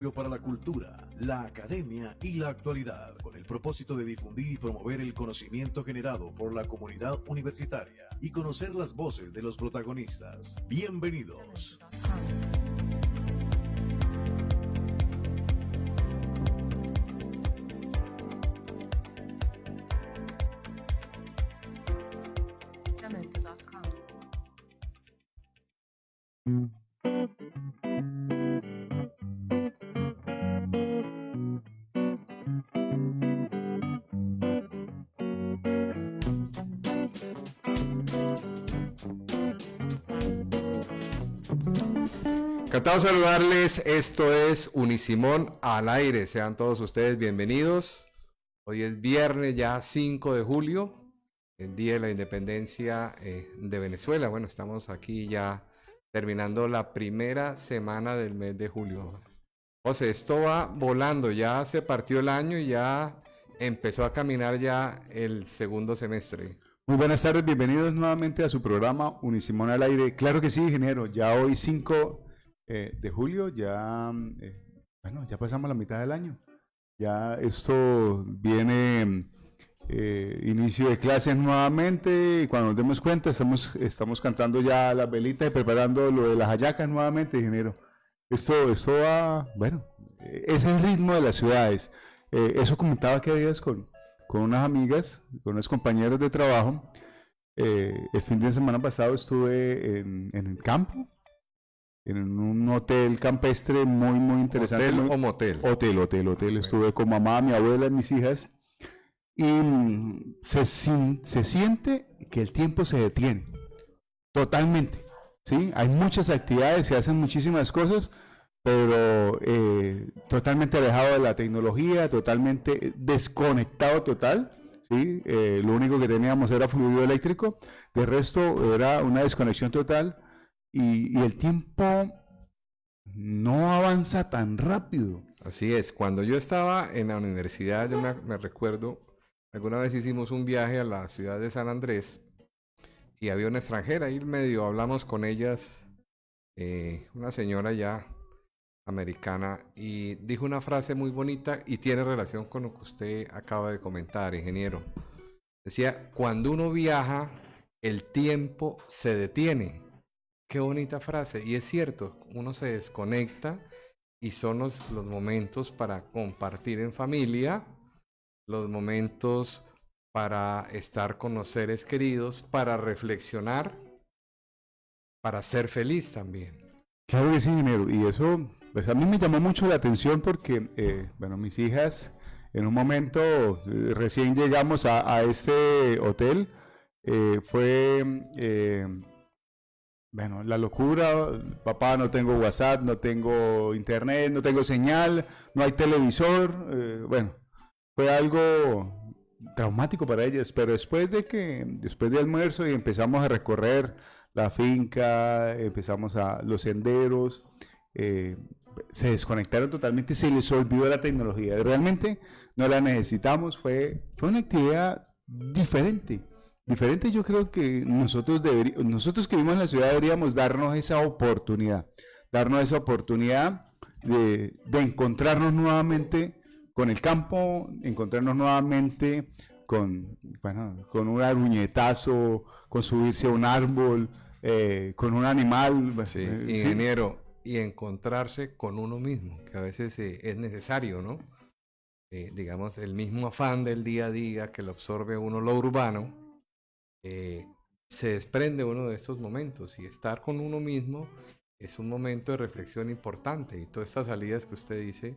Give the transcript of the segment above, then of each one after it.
para la cultura, la academia y la actualidad, con el propósito de difundir y promover el conocimiento generado por la comunidad universitaria y conocer las voces de los protagonistas. Bienvenidos. Encantado de saludarles, esto es Unisimón al aire, sean todos ustedes bienvenidos. Hoy es viernes ya 5 de julio, el Día de la Independencia de Venezuela. Bueno, estamos aquí ya terminando la primera semana del mes de julio. José, esto va volando, ya se partió el año y ya empezó a caminar ya el segundo semestre. Muy buenas tardes, bienvenidos nuevamente a su programa Unisimón al aire. Claro que sí, ingeniero, ya hoy 5 de julio, ya, bueno, ya pasamos la mitad del año. Ya esto viene inicio de clases nuevamente y cuando nos demos cuenta estamos cantando ya las velitas y preparando lo de las hallacas nuevamente, ingeniero. Esto va, bueno, es el ritmo de las ciudades. Eso comentaba aquellos días con unas amigas, con unos compañeros de trabajo. El fin de semana pasado estuve en el campo, en un hotel campestre muy interesante. ¿Hotel o motel? Hotel. Estuve con mamá, mi abuela y mis hijas. Y se siente que el tiempo se detiene. Totalmente. ¿Sí? Hay muchas actividades, se hacen muchísimas cosas, pero totalmente alejado de la tecnología, totalmente desconectado total. ¿Sí? Lo único que teníamos era fluido eléctrico. De resto era una desconexión total. Y el tiempo no avanza tan rápido. Así es, cuando yo estaba en la universidad, yo me recuerdo, alguna vez hicimos un viaje a la ciudad de San Andrés y había una extranjera y medio hablamos con ellas, una señora ya americana, y dijo una frase muy bonita y tiene relación con lo que usted acaba de comentar, ingeniero. Decía, cuando uno viaja, el tiempo se detiene. Qué bonita frase, y es cierto, uno se desconecta y son los momentos para compartir en familia, los momentos para estar con los seres queridos, para reflexionar, para ser feliz también. Claro que sí, ingeniero, y eso pues a mí me llamó mucho la atención porque, bueno, mis hijas, en un momento, recién llegamos a este hotel, bueno, la locura, papá, no tengo WhatsApp, no tengo internet, no tengo señal, no hay televisor, bueno, fue algo traumático para ellas, pero después de almuerzo y empezamos a recorrer la finca, empezamos a los senderos, se desconectaron totalmente, se les olvidó la tecnología, realmente no la necesitamos, fue una actividad diferente. Yo creo que nosotros que vivimos en la ciudad deberíamos darnos esa oportunidad de encontrarnos nuevamente con el campo, encontrarnos nuevamente con un aruñetazo, con subirse a un árbol, con un animal. Sí, ingeniero, y encontrarse con uno mismo, que a veces es necesario, ¿no? Digamos, el mismo afán del día a día que lo absorbe uno lo urbano. Se desprende uno de estos momentos y estar con uno mismo es un momento de reflexión importante y todas estas salidas que usted dice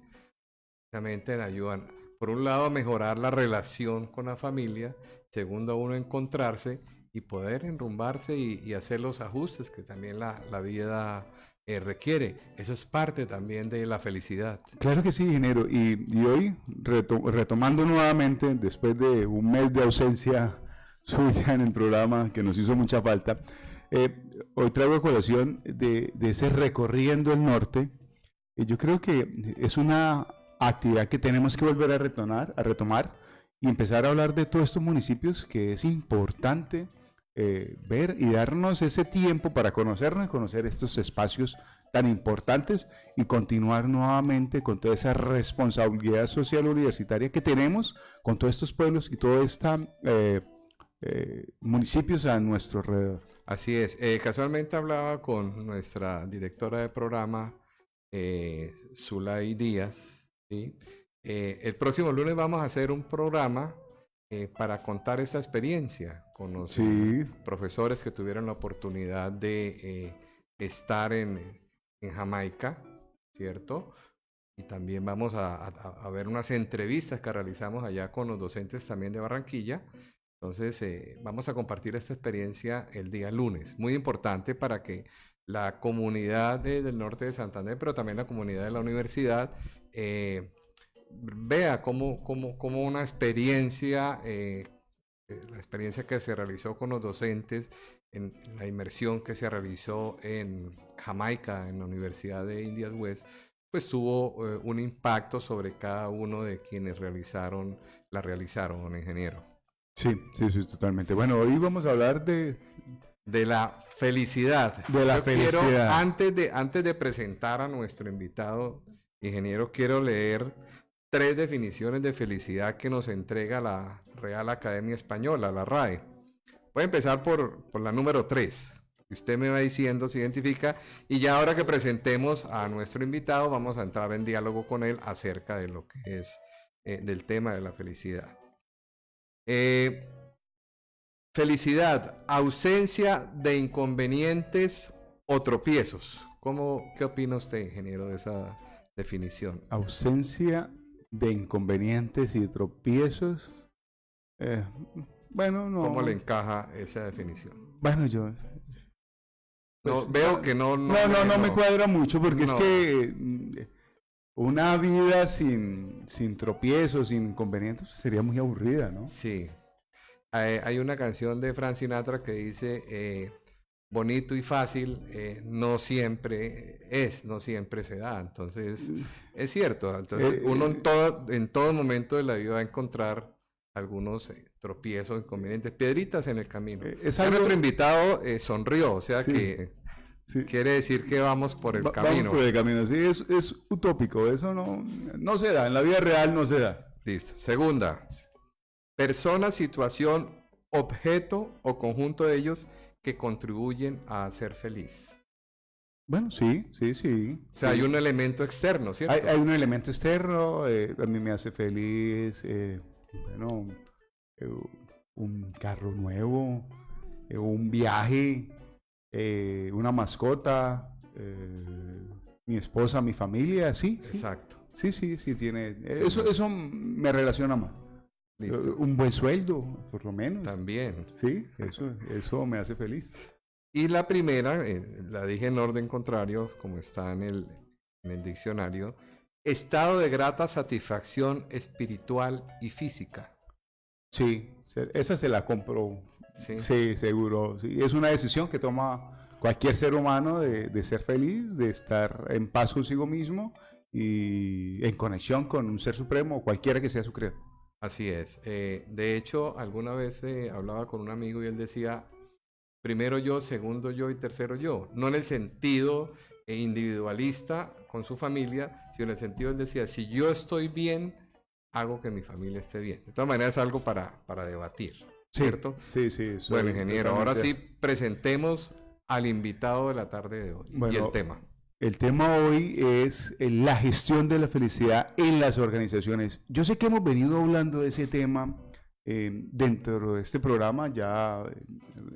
realmente ayudan por un lado a mejorar la relación con la familia, segundo a uno encontrarse y poder enrumbarse y hacer los ajustes que también la vida requiere. Eso es parte también de la felicidad. Claro que sí, ingeniero, y hoy retomando nuevamente después de un mes de ausencia suya en el programa que nos hizo mucha falta, hoy traigo a colación de ese recorriendo el norte. Yo creo que es una actividad que tenemos que volver a retomar y empezar a hablar de todos estos municipios que es importante ver y darnos ese tiempo para conocernos y conocer estos espacios tan importantes y continuar nuevamente con toda esa responsabilidad social universitaria que tenemos con todos estos pueblos y todos estos municipios a nuestro alrededor. Así es. Casualmente hablaba con nuestra directora de programa, Zulay Díaz, ¿sí? El próximo lunes vamos a hacer un programa para contar esta experiencia con los profesores que tuvieron la oportunidad de estar en Jamaica, ¿cierto? Y también vamos a ver unas entrevistas que realizamos allá con los docentes también de Barranquilla. Entonces, vamos a compartir esta experiencia el día lunes. Muy importante para que la comunidad del norte de Santander, pero también la comunidad de la universidad, vea cómo una experiencia, la experiencia que se realizó con los docentes, en la inmersión que se realizó en Jamaica, en la Universidad de Indias West, pues tuvo un impacto sobre cada uno de quienes la realizaron, ingeniero. Sí, totalmente. Bueno, hoy vamos a hablar de la felicidad. De la felicidad. Antes de presentar a nuestro invitado, ingeniero, quiero leer 3 definiciones de felicidad que nos entrega la Real Academia Española, la RAE. Voy a empezar por la número 3. Usted me va diciendo, se identifica, y ya ahora que presentemos a nuestro invitado, vamos a entrar en diálogo con él acerca de lo que es del tema de la felicidad. Felicidad, ausencia de inconvenientes o tropiezos. ¿Qué opina usted, ingeniero, de esa definición? Ausencia de inconvenientes y tropiezos. Bueno, no. ¿Cómo le encaja esa definición? Bueno, yo... Pues, veo que no me cuadra mucho porque es que una vida sin tropiezos, sin inconvenientes, sería muy aburrida, ¿no? Sí. Hay una canción de Frank Sinatra que dice, bonito y fácil no siempre se da. Entonces, es cierto. Entonces, uno en todo momento de la vida va a encontrar algunos tropiezos, inconvenientes, piedritas en el camino. Nuestro invitado sonrió, o sea que quiere decir que vamos por el camino. Vamos por el camino, sí, es utópico, eso no se da, en la vida real no se da. Listo. Segunda, persona, situación, objeto o conjunto de ellos que contribuyen a ser feliz. Bueno, sí. O sea, hay un elemento externo, ¿cierto? Hay un elemento externo, a mí me hace feliz, un carro nuevo, un viaje, una mascota, mi esposa, mi familia, sí. Exacto. Sí, tiene. Eso me relaciona más. Listo. Un buen sueldo, por lo menos. También. Sí, eso me hace feliz. Y la primera, la dije en orden contrario, como está en el diccionario, estado de grata satisfacción espiritual y física. Sí, esa se la compro. Sí, seguro. Sí. Es una decisión que toma cualquier ser humano de ser feliz, de estar en paz consigo mismo y en conexión con un ser supremo, cualquiera que sea su creador. Así es. De hecho, alguna vez hablaba con un amigo y él decía, primero yo, segundo yo y tercero yo. No en el sentido individualista con su familia, sino en el sentido, él decía, si yo estoy bien, hago que mi familia esté bien. De todas maneras, es algo para debatir, ¿cierto? Sí. Bueno, ingeniero, ahora sí presentemos al invitado de la tarde de hoy y el tema. El tema hoy es la gestión de la felicidad en las organizaciones. Yo sé que hemos venido hablando de ese tema dentro de este programa ya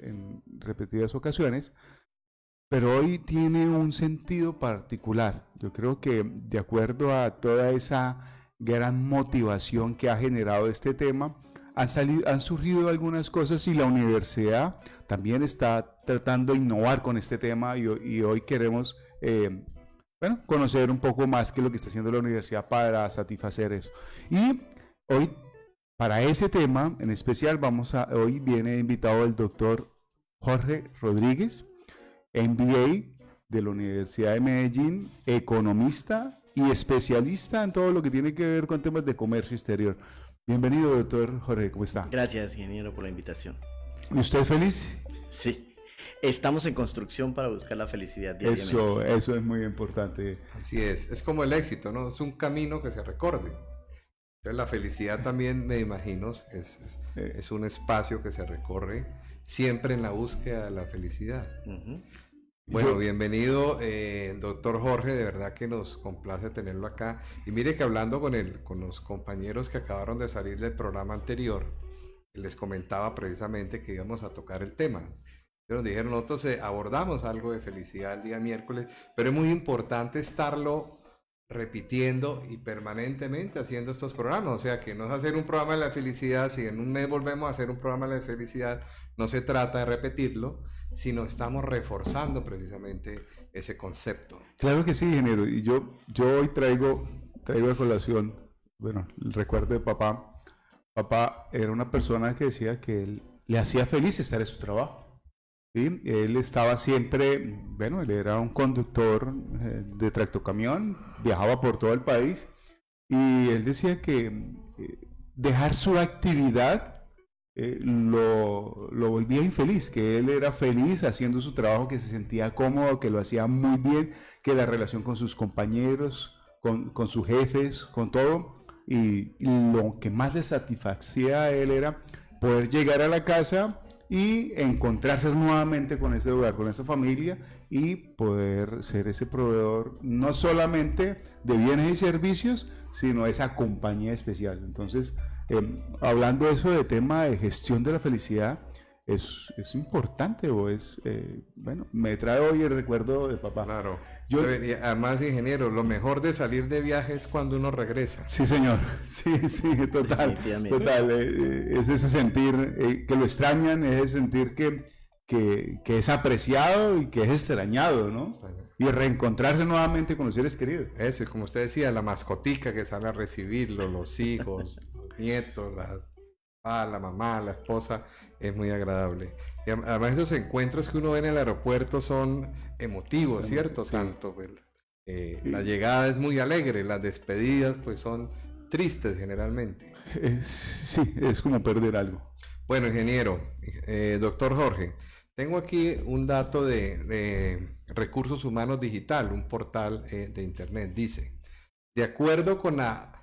en repetidas ocasiones, pero hoy tiene un sentido particular. Yo creo que de acuerdo a toda esa gran motivación que ha generado este tema, han surgido algunas cosas y la universidad también está tratando de innovar con este tema y hoy queremos conocer un poco más qué es lo que está haciendo la universidad para satisfacer eso. Y hoy, para ese tema en especial, hoy viene invitado el doctor Jorge Rodríguez, MBA de la Universidad de Medellín, economista y especialista en todo lo que tiene que ver con temas de comercio exterior. Bienvenido, doctor Jorge, ¿cómo está? Gracias, ingeniero, por la invitación. ¿Y usted feliz? Sí. estamos en construcción para buscar la felicidad diariamente. Eso es muy importante. Así es como el éxito, ¿no? Es un camino que se recorre. Entonces la felicidad también, me imagino, es un espacio que se recorre siempre en la búsqueda de la felicidad. Ujú. Bueno, bienvenido, doctor Jorge, de verdad que nos complace tenerlo acá. Y mire que hablando con los compañeros que acabaron de salir del programa anterior, les comentaba precisamente que íbamos a tocar el tema. Nos dijeron, nosotros abordamos algo de felicidad el día miércoles, pero es muy importante estarlo repitiendo y permanentemente haciendo estos programas. O sea, que no es hacer un programa de la felicidad, si en un mes volvemos a hacer un programa de la felicidad, no se trata de repetirlo, sino estamos reforzando precisamente ese concepto. Claro que sí, ingeniero. Y yo hoy traigo a colación, bueno, el recuerdo de papá. Papá era una persona que decía que él le hacía feliz estar en su trabajo. ¿Sí? Él estaba siempre, bueno, él era un conductor de tractocamión, viajaba por todo el país y él decía que dejar su actividad lo volvía infeliz, que él era feliz haciendo su trabajo, que se sentía cómodo, que lo hacía muy bien, que la relación con sus compañeros, con sus jefes, con todo, y lo que más le satisfacía a él era poder llegar a la casa y encontrarse nuevamente con ese hogar, con esa familia y poder ser ese proveedor no solamente de bienes y servicios, sino esa compañía especial. Entonces, hablando de eso de tema de gestión de la felicidad, es importante o es, bueno, me trae hoy el recuerdo de papá. Claro. Además, ingeniero, lo mejor de salir de viaje es cuando uno regresa. Sí, señor. Sí, total. Total. Es ese sentir que lo extrañan, es ese sentir que es apreciado y que es extrañado, ¿no? Y reencontrarse nuevamente con los seres queridos. Eso, y como usted decía, la mascotica que sale a recibirlo, los hijos, los nietos, la mamá, la esposa, es muy agradable. Y además esos encuentros que uno ve en el aeropuerto son emotivos, ¿cierto? Sí. Tanto, pues, la llegada es muy alegre, las despedidas pues son tristes generalmente. Sí, es como perder algo. Bueno, ingeniero, doctor Jorge, tengo aquí un dato de Recursos Humanos Digital, un portal de internet. Dice, de acuerdo con la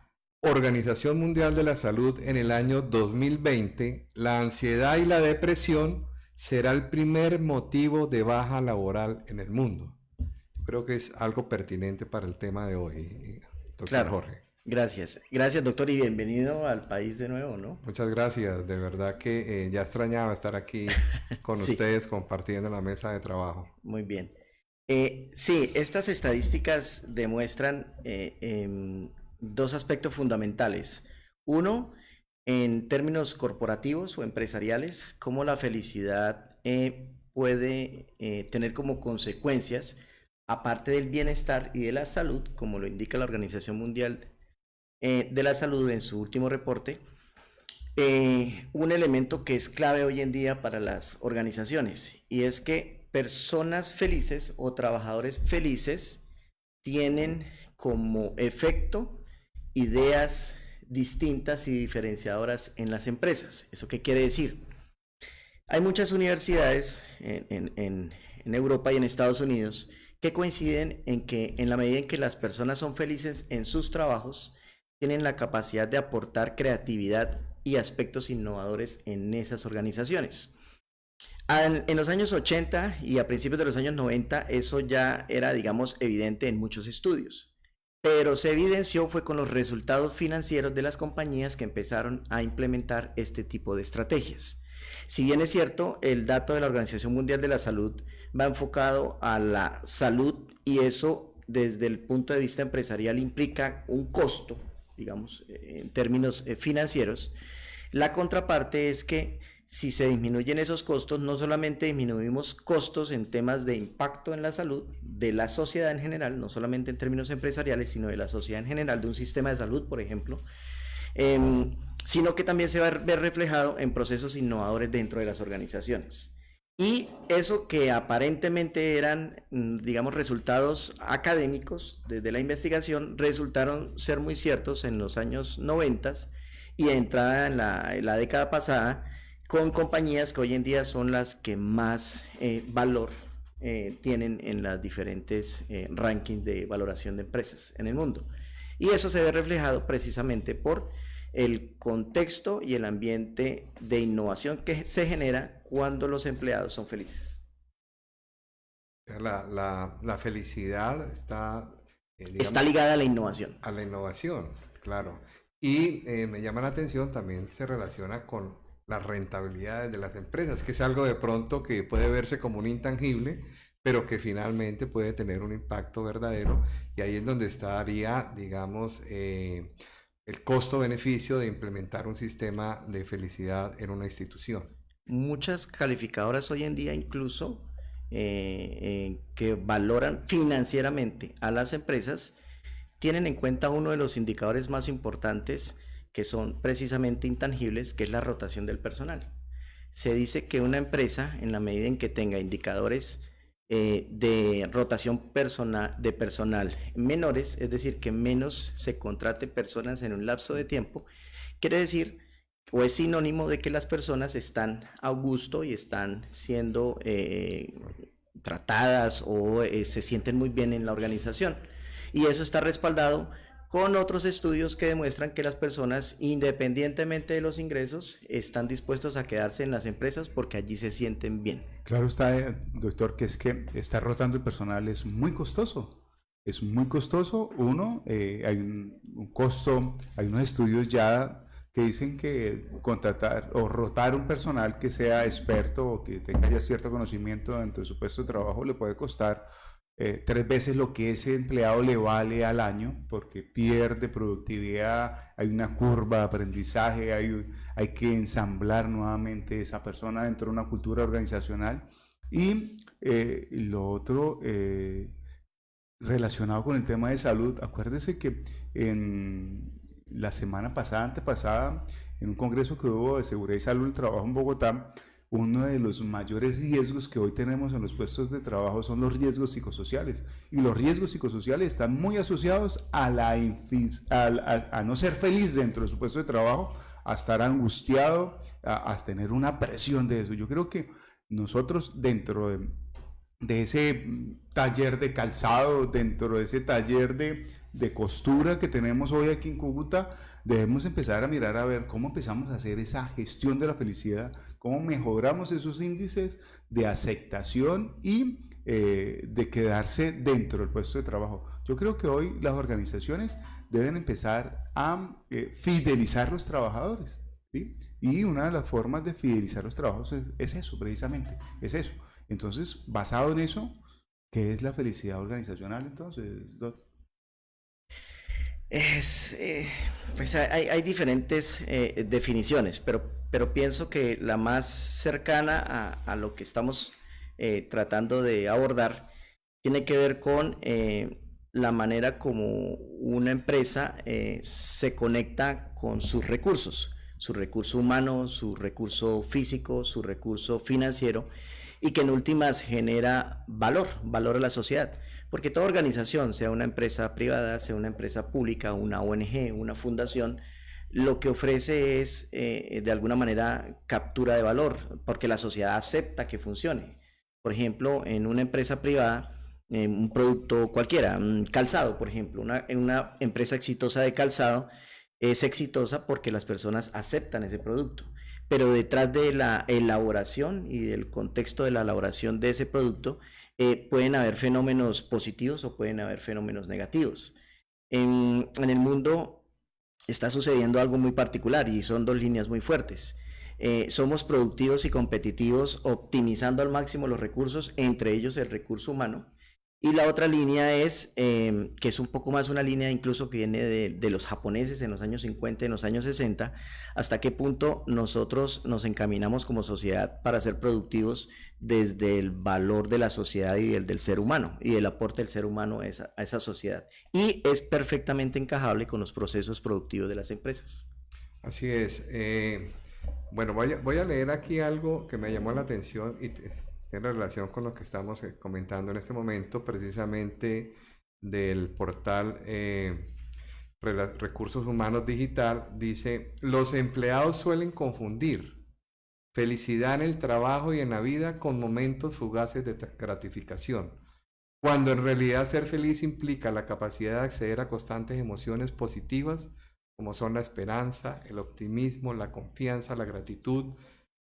Organización Mundial de la Salud, en el año 2020, la ansiedad y la depresión será el primer motivo de baja laboral en el mundo. Yo creo que es algo pertinente para el tema de hoy, doctor Claro. Jorge. Gracias, doctor, y bienvenido al país de nuevo, ¿no? Muchas gracias, de verdad que ya extrañaba estar aquí con Sí. ustedes compartiendo la mesa de trabajo. Muy bien. Sí, estas estadísticas demuestran dos aspectos fundamentales. Uno, en términos corporativos o empresariales, cómo la felicidad puede tener como consecuencias, aparte del bienestar y de la salud, como lo indica la Organización Mundial de la Salud en su último reporte, un elemento que es clave hoy en día para las organizaciones, y es que personas felices o trabajadores felices tienen como efecto ideas distintas y diferenciadoras en las empresas. ¿Eso qué quiere decir? Hay muchas universidades en Europa y en Estados Unidos que coinciden en que en la medida en que las personas son felices en sus trabajos, tienen la capacidad de aportar creatividad y aspectos innovadores en esas organizaciones. En los años 80 y a principios de los años 90, eso ya era, digamos, evidente en muchos estudios. Pero se evidenció fue con los resultados financieros de las compañías que empezaron a implementar este tipo de estrategias. Si bien es cierto, el dato de la Organización Mundial de la Salud va enfocado a la salud y eso desde el punto de vista empresarial implica un costo, digamos, en términos financieros. La contraparte es que si se disminuyen esos costos, no solamente disminuimos costos en temas de impacto en la salud de la sociedad en general, no solamente en términos empresariales, sino de la sociedad en general, de un sistema de salud, por ejemplo, sino que también se va a ver reflejado en procesos innovadores dentro de las organizaciones. Y eso que aparentemente eran, digamos, resultados académicos desde la investigación, resultaron ser muy ciertos en los años 90 y de entrada en la década pasada, con compañías que hoy en día son las que más valor tienen en las diferentes rankings de valoración de empresas en el mundo. Y eso se ve reflejado precisamente por el contexto y el ambiente de innovación que se genera cuando los empleados son felices. La felicidad está, Está ligada a la innovación. a la innovación, claro. Y me llama la atención, también se relaciona con las rentabilidades de las empresas, que es algo de pronto que puede verse como un intangible, pero que finalmente puede tener un impacto verdadero. Y ahí es donde estaría, digamos, el costo-beneficio de implementar un sistema de felicidad en una institución. Muchas calificadoras hoy en día incluso que valoran financieramente a las empresas tienen en cuenta uno de los indicadores más importantes que son precisamente intangibles, que es la rotación del personal. Se dice que una empresa, en la medida en que tenga indicadores de rotación de personal menores, es decir, que menos se contrate personas en un lapso de tiempo, quiere decir o es sinónimo de que las personas están a gusto y están siendo tratadas o se sienten muy bien en la organización. Y eso está respaldado con otros estudios que demuestran que las personas, independientemente de los ingresos, están dispuestos a quedarse en las empresas porque allí se sienten bien. Claro está, doctor, que es que estar rotando el personal es muy costoso. Es muy costoso. Uno, hay un costo, hay unos estudios ya que dicen que contratar o rotar un personal que sea experto o que tenga ya cierto conocimiento dentro de su puesto de trabajo le puede costar 3 veces lo que ese empleado le vale al año, porque pierde productividad, hay una curva de aprendizaje, hay que ensamblar nuevamente esa persona dentro de una cultura organizacional. Y lo otro, relacionado con el tema de salud, acuérdese que en la semana pasada, antepasada, en un congreso que hubo de seguridad y salud del trabajo en Bogotá, uno de los mayores riesgos que hoy tenemos en los puestos de trabajo son los riesgos psicosociales. Y los riesgos psicosociales están muy asociados a no ser feliz dentro de su puesto de trabajo, a estar angustiado, a tener una presión de eso. Yo creo que nosotros dentro de ese taller de calzado, dentro de ese taller de costura que tenemos hoy aquí en Cúcuta, debemos empezar a mirar a ver cómo empezamos a hacer esa gestión de la felicidad, cómo mejoramos esos índices de aceptación y de quedarse dentro del puesto de trabajo. Yo creo que hoy las organizaciones deben empezar a fidelizar los trabajadores, ¿sí? Y una de las formas de fidelizar los trabajos es eso, precisamente, es eso. Entonces, basado en eso, ¿qué es la felicidad organizacional entonces, doctor? Pues hay diferentes definiciones, pero pienso que la más cercana a lo que estamos tratando de abordar tiene que ver con la manera como una empresa se conecta con sus recursos, su recurso humano, su recurso físico, su recurso financiero, y que en últimas genera valor a la sociedad. Porque toda organización, sea una empresa privada, sea una empresa pública, una ONG, una fundación, lo que ofrece es de alguna manera captura de valor, porque la sociedad acepta que funcione. Por ejemplo, en una empresa privada, un producto cualquiera, un calzado, por ejemplo, una empresa exitosa de calzado es exitosa porque las personas aceptan ese producto. Pero detrás de la elaboración y del contexto de la elaboración de ese producto, pueden haber fenómenos positivos o pueden haber fenómenos negativos. En el mundo está sucediendo algo muy particular y son dos líneas muy fuertes. Somos productivos y competitivos optimizando al máximo los recursos, entre ellos el recurso humano. Y la otra línea es, que es un poco más una línea incluso que viene de los japoneses en los años 50, en los años 60, hasta qué punto nosotros nos encaminamos como sociedad para ser productivos desde el valor de la sociedad y del ser humano y del aporte del ser humano a esa sociedad. Y es perfectamente encajable con los procesos productivos de las empresas. Así es. Bueno, voy a leer aquí algo que me llamó la atención y tiene relación con lo que estamos comentando en este momento, precisamente del portal Recursos Humanos Digital. Dice, los empleados suelen confundir felicidad en el trabajo y en la vida con momentos fugaces de gratificación, cuando en realidad ser feliz implica la capacidad de acceder a constantes emociones positivas, como son la esperanza, el optimismo, la confianza, la gratitud,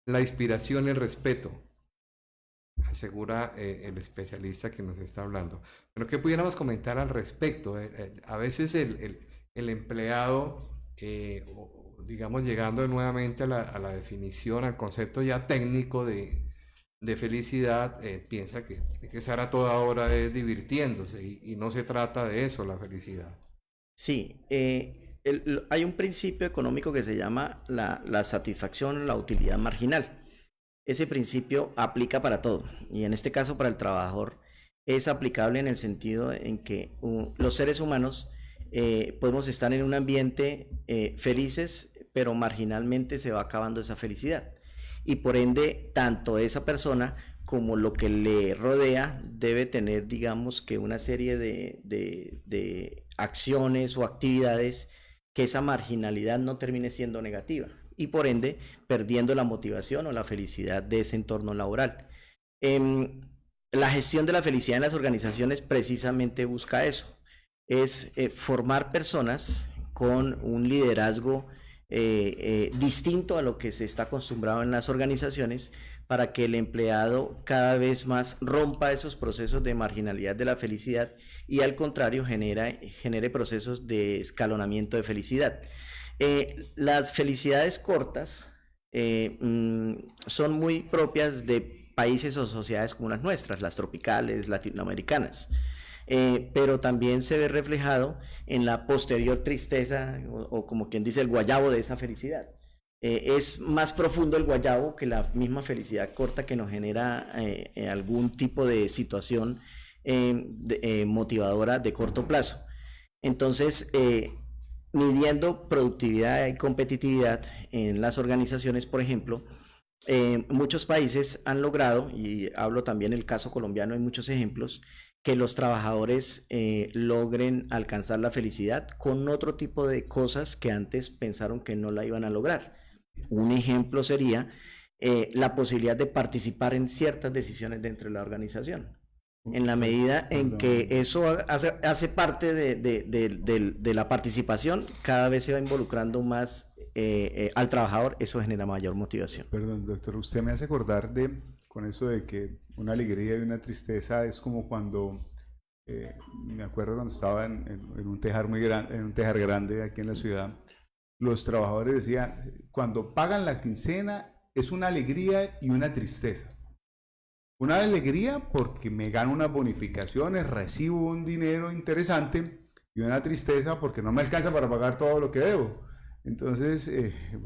la inspiración y el respeto, asegura el especialista que nos está hablando. Pero ¿qué pudiéramos comentar al respecto? A veces el empleado, digamos, llegando nuevamente a la definición, al concepto ya técnico de felicidad, piensa que tiene que estar a toda hora divirtiéndose y no se trata de eso, la felicidad. Sí, hay un principio económico que se llama la satisfacción, la utilidad marginal. Ese principio aplica para todo, y en este caso para el trabajador es aplicable en el sentido en que los seres humanos podemos estar en un ambiente felices, pero marginalmente se va acabando esa felicidad. Y por ende, tanto esa persona como lo que le rodea debe tener, digamos, que una serie de acciones o actividades que esa marginalidad no termine siendo negativa y por ende perdiendo la motivación o la felicidad de ese entorno laboral. La gestión de la felicidad en las organizaciones precisamente busca eso, es formar personas con un liderazgo distinto a lo que se está acostumbrado en las organizaciones para que el empleado cada vez más rompa esos procesos de marginalidad de la felicidad y al contrario genere procesos de escalonamiento de felicidad. Las felicidades cortas son muy propias de países o sociedades como las nuestras, las tropicales, latinoamericanas. Pero también se ve reflejado en la posterior tristeza o como quien dice el guayabo de esa felicidad. Es más profundo el guayabo que la misma felicidad corta que nos genera algún tipo de situación motivadora de corto plazo. Entonces, midiendo productividad y competitividad en las organizaciones, por ejemplo, muchos países han logrado, y hablo también del caso colombiano, hay muchos ejemplos, que los trabajadores logren alcanzar la felicidad con otro tipo de cosas que antes pensaron que no la iban a lograr. Un ejemplo sería la posibilidad de participar en ciertas decisiones dentro de la organización. En la medida en que eso hace parte de la participación, cada vez se va involucrando más al trabajador, eso genera mayor motivación. Perdón, doctor, usted me hace acordar con eso de que una alegría y una tristeza es como cuando, me acuerdo cuando estaba en un tejar muy grande, en un tejar grande aquí en la ciudad, los trabajadores decían, cuando pagan la quincena es una alegría y una tristeza. Una alegría porque me gano unas bonificaciones, recibo un dinero interesante, y una tristeza porque no me alcanza para pagar todo lo que debo. Entonces,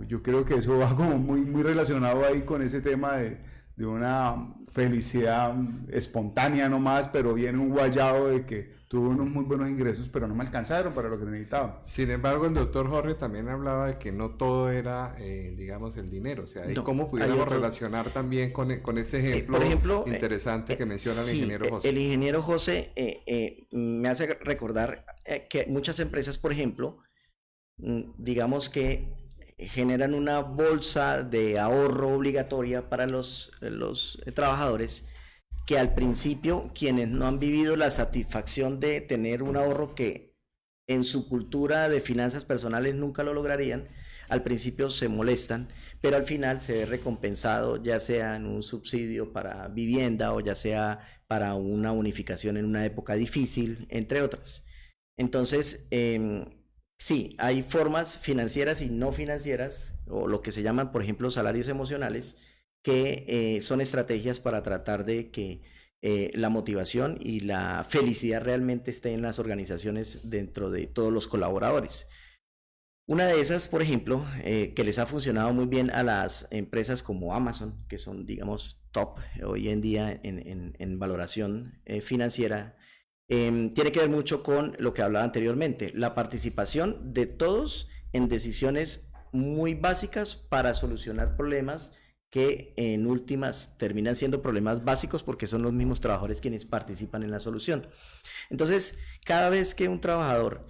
yo creo que eso va como muy relacionado ahí con ese tema de una felicidad espontánea nomás, pero viene un guayabo de que tuve unos muy buenos ingresos, pero no me alcanzaron para lo que necesitaba. Sin embargo, el doctor Jorge también hablaba de que no todo era, digamos, el dinero. O sea, no, ¿cómo pudiéramos relacionar también con ese ejemplo, por ejemplo, interesante que menciona el ingeniero José? El ingeniero José me hace recordar que muchas empresas, por ejemplo, digamos que generan una bolsa de ahorro obligatoria para los trabajadores, que al principio quienes no han vivido la satisfacción de tener un ahorro que en su cultura de finanzas personales nunca lo lograrían, al principio se molestan, pero al final se ve recompensado, ya sea en un subsidio para vivienda o ya sea para una bonificación en una época difícil, entre otras. Entonces, sí, hay formas financieras y no financieras, o lo que se llaman, por ejemplo, salarios emocionales, que son estrategias para tratar de que la motivación y la felicidad realmente esté en las organizaciones dentro de todos los colaboradores. Una de esas, por ejemplo, que les ha funcionado muy bien a las empresas como Amazon, que son, digamos, top hoy en día en valoración financiera, tiene que ver mucho con lo que hablaba anteriormente, la participación de todos en decisiones muy básicas para solucionar problemas que en últimas terminan siendo problemas básicos porque son los mismos trabajadores quienes participan en la solución. Entonces, cada vez que un trabajador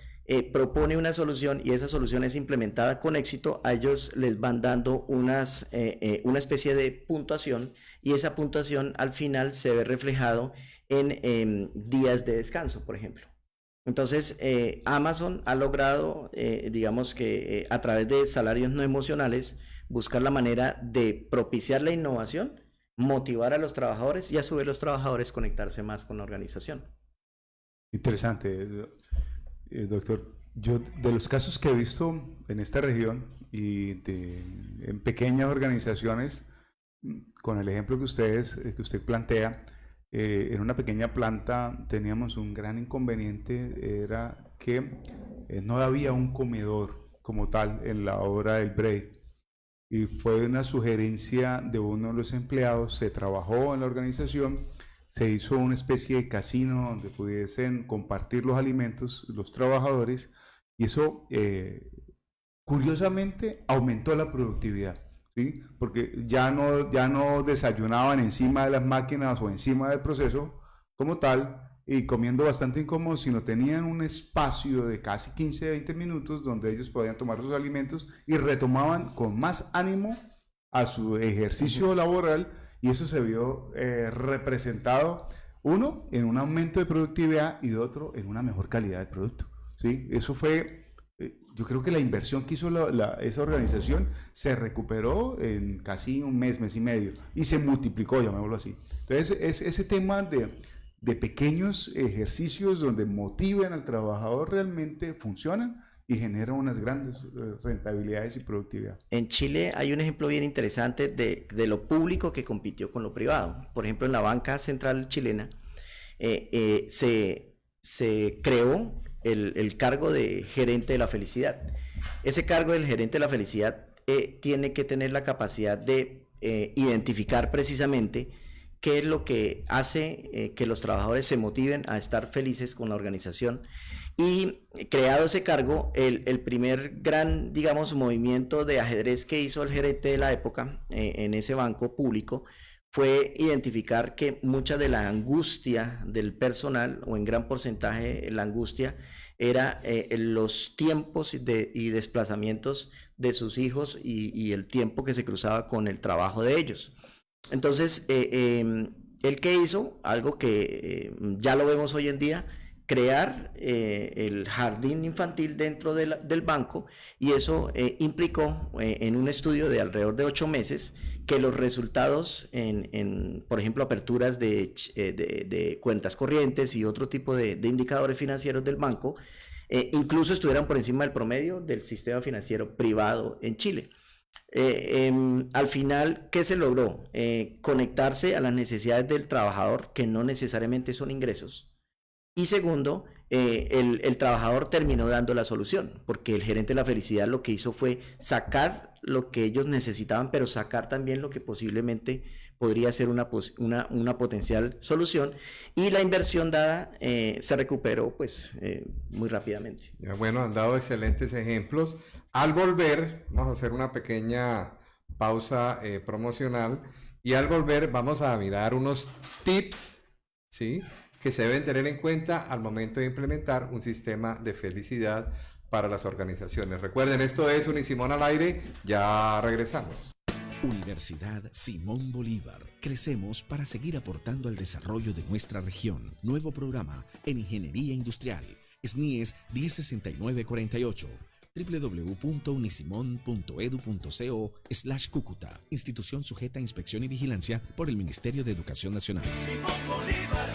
propone una solución y esa solución es implementada con éxito, a ellos les van dando una especie de puntuación y esa puntuación al final se ve reflejado en días de descanso, por ejemplo. Entonces, Amazon ha logrado, digamos que a través de salarios no emocionales, buscar la manera de propiciar la innovación, motivar a los trabajadores y a su vez los trabajadores conectarse más con la organización. Interesante, doctor. Yo, de los casos que he visto en esta región y en pequeñas organizaciones, con el ejemplo que usted plantea, en una pequeña planta teníamos un gran inconveniente, era que no había un comedor como tal en la hora del break. Y fue una sugerencia de uno de los empleados, se trabajó en la organización, se hizo una especie de casino donde pudiesen compartir los alimentos los trabajadores y eso curiosamente aumentó la productividad. ¿Sí? Porque ya no desayunaban encima de las máquinas o encima del proceso como tal y comiendo bastante incómodos, sino tenían un espacio de casi 15-20 minutos donde ellos podían tomar sus alimentos y retomaban con más ánimo a su ejercicio laboral y eso se vio representado, uno, en un aumento de productividad y otro, en una mejor calidad del producto. ¿Sí? Eso fue... Yo creo que la inversión que hizo esa organización se recuperó en casi un mes y medio y se multiplicó, llamémoslo así. Entonces, ese tema de pequeños ejercicios donde motiven al trabajador realmente funcionan y generan unas grandes rentabilidades y productividad. En Chile hay un ejemplo bien interesante de lo público que compitió con lo privado. Por ejemplo, en la banca central chilena se creó el cargo de gerente de la felicidad. Ese cargo del gerente de la felicidad tiene que tener la capacidad de identificar precisamente qué es lo que hace que los trabajadores se motiven a estar felices con la organización. Y creado ese cargo, el primer gran, digamos, movimiento de ajedrez que hizo el gerente de la época en ese banco público fue identificar que mucha de la angustia del personal, o en gran porcentaje la angustia, era los tiempos y desplazamientos de sus hijos y el tiempo que se cruzaba con el trabajo de ellos. Entonces, ¿él qué hizo? Algo que ya lo vemos hoy en día, crear el jardín infantil dentro del banco, y eso implicó en un estudio de alrededor de 8 meses que los resultados por ejemplo, aperturas de cuentas corrientes y otro tipo de indicadores financieros del banco incluso estuvieran por encima del promedio del sistema financiero privado en Chile. Al final, ¿qué se logró? Conectarse a las necesidades del trabajador, que no necesariamente son ingresos. Y segundo, el trabajador terminó dando la solución, porque el gerente de la felicidad lo que hizo fue sacar lo que ellos necesitaban, pero sacar también lo que posiblemente podría ser una potencial solución, y la inversión dada se recuperó pues muy rápidamente. Bueno, han dado excelentes ejemplos. Al volver, vamos a hacer una pequeña pausa promocional, y al volver vamos a mirar unos tips, ¿sí?, que se deben tener en cuenta al momento de implementar un sistema de felicidad para las organizaciones. Recuerden, esto es Unisimón al aire, ya regresamos. Universidad Simón Bolívar. Crecemos para seguir aportando al desarrollo de nuestra región. Nuevo programa en Ingeniería Industrial. SNIES 106948. www.unisimon.edu.co/Cúcuta. Institución sujeta a inspección y vigilancia por el Ministerio de Educación Nacional. Simón Bolívar,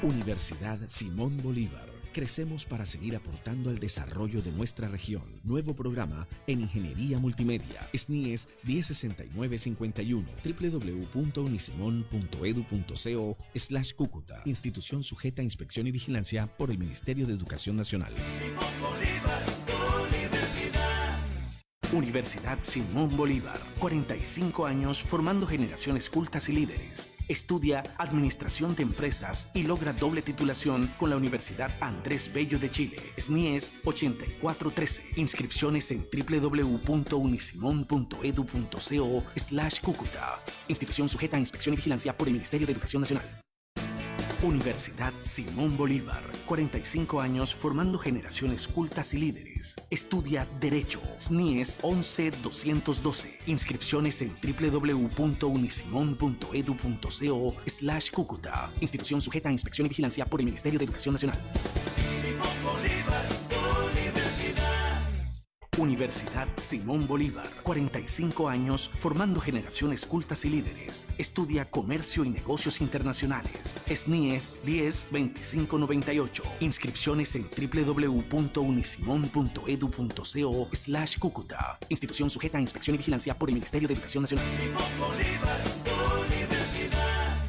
Universidad Simón Bolívar. Crecemos para seguir aportando al desarrollo de nuestra región. Nuevo programa en Ingeniería Multimedia. SNIES 106951. www.unisimon.edu.co/Cúcuta. Institución sujeta a inspección y vigilancia por el Ministerio de Educación Nacional. Simón Bolívar, Universidad Simón Bolívar. 45 años formando generaciones cultas y líderes. Estudia Administración de Empresas y logra doble titulación con la Universidad Andrés Bello de Chile. SNIES 8413. Inscripciones en www.unisimon.edu.co/Cúcuta. Institución sujeta a inspección y vigilancia por el Ministerio de Educación Nacional. Universidad Simón Bolívar, 45 años formando generaciones cultas y líderes. Estudia Derecho, SNIES 11212. Inscripciones en www.unisimon.edu.co/Cúcuta. Institución sujeta a inspección y vigilancia por el Ministerio de Educación Nacional. Simón Bolívar, Universidad. Universidad Simón Bolívar, 45 años formando generaciones cultas y líderes. Estudia Comercio y Negocios Internacionales. SNIES 102598. Inscripciones en www.unisimon.edu.co/Cúcuta. Institución sujeta a inspección y vigilancia por el Ministerio de Educación Nacional. Simón Bolívar, Universidad.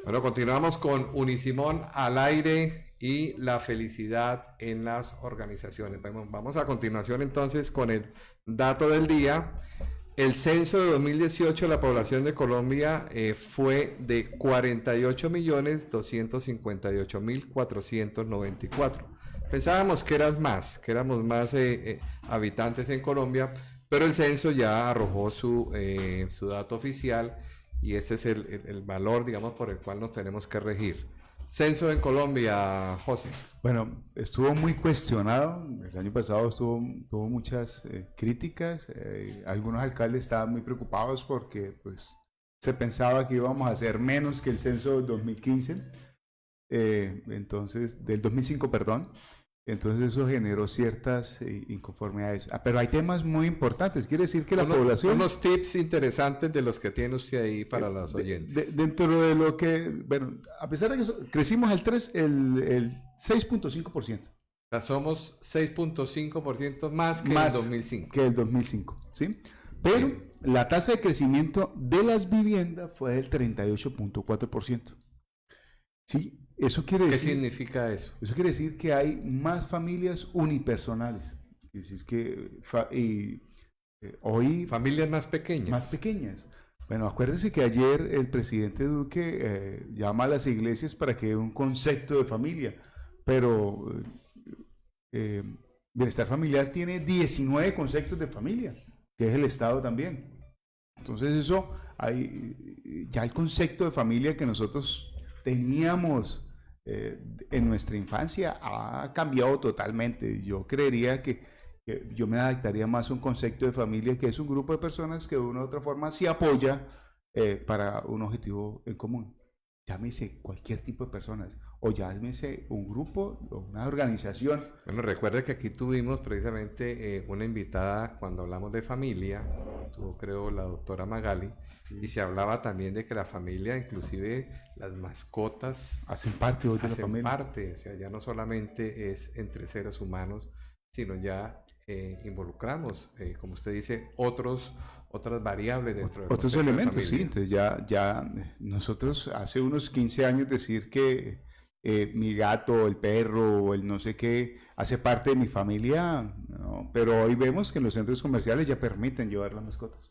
Bueno, continuamos con Unisimón al aire y la felicidad en las organizaciones. Vamos a continuación entonces con el dato del día. El censo de 2018 de la población de Colombia fue de 48.258.494. Pensábamos que éramos más habitantes en Colombia, pero el censo ya arrojó su dato oficial y ese es el valor, digamos, por el cual nos tenemos que regir. Censo en Colombia, José. Bueno, estuvo muy cuestionado. El año pasado tuvo muchas críticas. Algunos alcaldes estaban muy preocupados porque pues, se pensaba que íbamos a hacer menos que el censo del 2015, del 2005, perdón. Entonces eso generó ciertas inconformidades. Pero hay temas muy importantes. Quiere decir que la población... Unos tips interesantes de los que tiene usted ahí para los oyentes. Dentro de lo que... Bueno, a pesar de que crecimos el 6.5%. Ya somos 6.5% más que el 2005. Que el 2005, ¿sí? Pero la tasa de crecimiento de las viviendas fue del 38.4%. ¿Sí? Eso quiere decir, ¿qué significa eso? Eso quiere decir que hay más familias unipersonales. Quiere decir que hoy... Familias más pequeñas. Más pequeñas. Bueno, acuérdense que ayer el presidente Duque llama a las iglesias para que dé un concepto de familia, pero Bienestar Familiar tiene 19 conceptos de familia, que es el Estado también. Entonces eso, ya el concepto de familia que nosotros teníamos en nuestra infancia ha cambiado totalmente. Yo creería que yo me adaptaría más a un concepto de familia, que es un grupo de personas que de una u otra forma se apoya para un objetivo en común. Llámese cualquier tipo de personas, o llámese un grupo o una organización. Bueno, recuerde que aquí tuvimos precisamente una invitada cuando hablamos de familia, tuvo creo la doctora Magali, y se hablaba también de que la familia, inclusive las mascotas, hacen parte de la familia. O sea, ya no solamente es entre seres humanos, sino ya involucramos, como usted dice, otras variables dentro de otros elementos, sí. Entonces ya nosotros hace unos 15 años decir que mi gato, el perro, o el no sé qué, hace parte de mi familia, ¿no? Pero hoy vemos que en los centros comerciales ya permiten llevar las mascotas.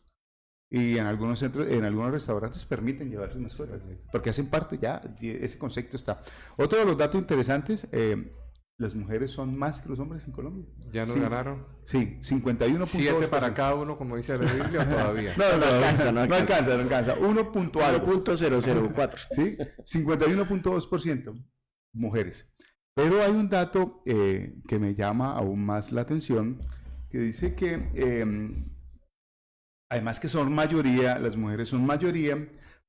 Y en algunos centros, en algunos restaurantes permiten llevar sus mascotas, porque hacen parte ya, ese concepto está. Otro de los datos interesantes, las mujeres son más que los hombres en Colombia. ¿Ya nos ganaron? Sí, 51.2%. 7 para cada uno, como dice la Biblia, todavía. No alcanza. 1.004. Sí, 51.2% mujeres. Pero hay un dato que me llama aún más la atención, que dice que además que son mayoría, las mujeres son mayoría,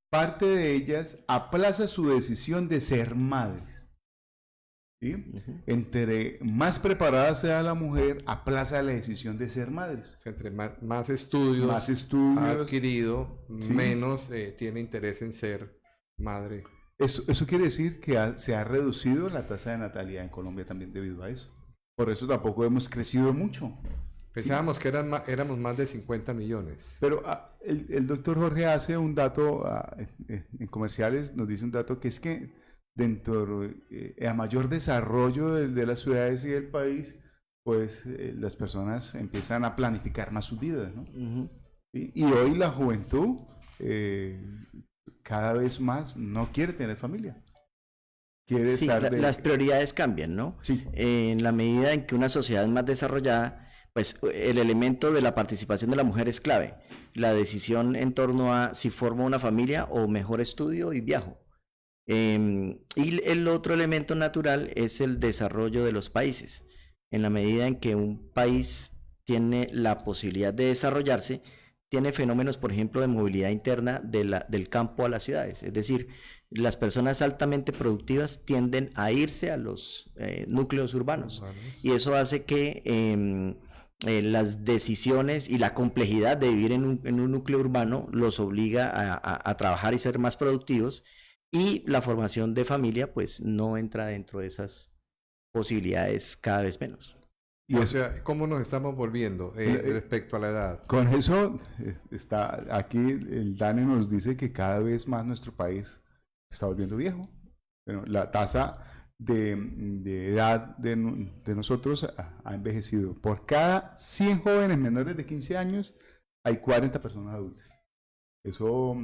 parte de ellas aplaza su decisión de ser madres. ¿Sí? Entre más preparada sea la mujer, aplaza la decisión de ser madres. Entre más estudios ha adquirido, ¿sí? Menos tiene interés en ser madre. Eso quiere decir que se ha reducido la tasa de natalidad en Colombia también debido a eso. Por eso tampoco hemos crecido mucho. Pensábamos que éramos más de 50 millones. Pero el doctor Jorge hace un dato en comerciales, nos dice un dato que es que a mayor desarrollo de las ciudades y del país, pues las personas empiezan a planificar más sus vidas, ¿no? Ujú. ¿Sí? Y hoy la juventud cada vez más no quiere tener familia. Quiere Sí, estar las prioridades cambian, ¿no? Sí. En la medida en que una sociedad es más desarrollada, pues el elemento de la participación de la mujer es clave. La decisión en torno a si formo una familia o mejor estudio y viajo. Y el otro elemento natural es el desarrollo de los países. En la medida en que un país tiene la posibilidad de desarrollarse, tiene fenómenos, por ejemplo, de movilidad interna del campo a las ciudades. Es decir, las personas altamente productivas tienden a irse a los núcleos urbanos. Y eso hace que las decisiones y la complejidad de vivir en un núcleo urbano los obliga a trabajar y ser más productivos. Y la formación de familia, pues, no entra dentro de esas posibilidades cada vez menos. Y O eso- sea, ¿cómo nos estamos volviendo respecto a la edad? Con eso está aquí el DANE nos dice que cada vez más nuestro país está volviendo viejo. Bueno, la tasa de edad de nosotros ha envejecido. Por cada 100 jóvenes menores de 15 años hay 40 personas adultas. Eso,